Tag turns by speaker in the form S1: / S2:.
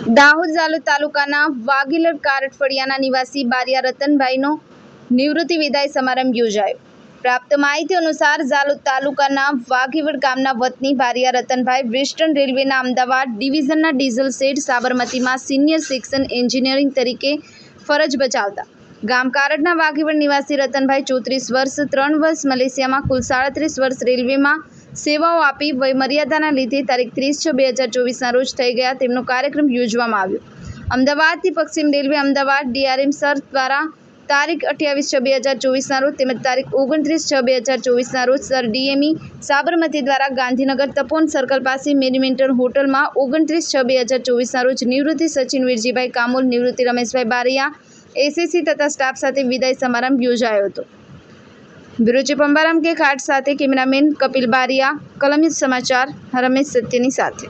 S1: દાહોદ ઝાલોદ તાલુકાના વાઘેલડ કારટફળિયાના નિવાસી બારિયા રતનભાઈનો નિવૃત્તિ વિદાય સમારંભ યોજાયો। પ્રાપ્ત માહિતી અનુસાર ઝાલોદ તાલુકાના વાઘેવડ ગામના વતની બારિયા રતનભાઈ વેસ્ટર્ન રેલવેના અમદાવાદ ડિવિઝનના ડીઝલ શેડ સાબરમતીમાં સિનિયર સેક્શન એન્જિનિયરિંગ તરીકે ફરજ બજાવતા ગામ કારટના વાઘેવડ નિવાસી રતનભાઈ 34 વર્ષ 3 વર્ષ મલેશિયામાં કુલ 37 વર્ષ રેલવેમાં સેવાઓ આપી વયમર્યાદાના લીધે તારીખ 30/6/2024ના રોજ થઈ ગયા। તેમનો કાર્યક્રમ યોજવામાં આવ્યો। અમદાવાદથી પશ્ચિમ રેલવે અમદાવાદ ડીઆરએમ સર દ્વારા તારીખ 28/6/2024ના રોજ તેમજ તારીખ 29/6/2024ના રોજ સર ડીએમઈ સાબરમતી દ્વારા ગાંધીનગર તપોવન સર્કલ પાસે મેરીમેન્ટર હોટલમાં 29/6/2024ના રોજ નિવૃત્તિ સચિન વીરજીભાઈ કામોલ, નિવૃત્તિ રમેશભાઈ બારિયા એસએસસી તથા સ્ટાફ સાથે વિદાય સમારંભ યોજાયો હતો। બ્યુરો ચીફ અંબારામ કે ખાટ સાથે કેમેરામેન કપિલ બારિયા, કલમિત સમાચાર રમેશ સત્યની સાથે।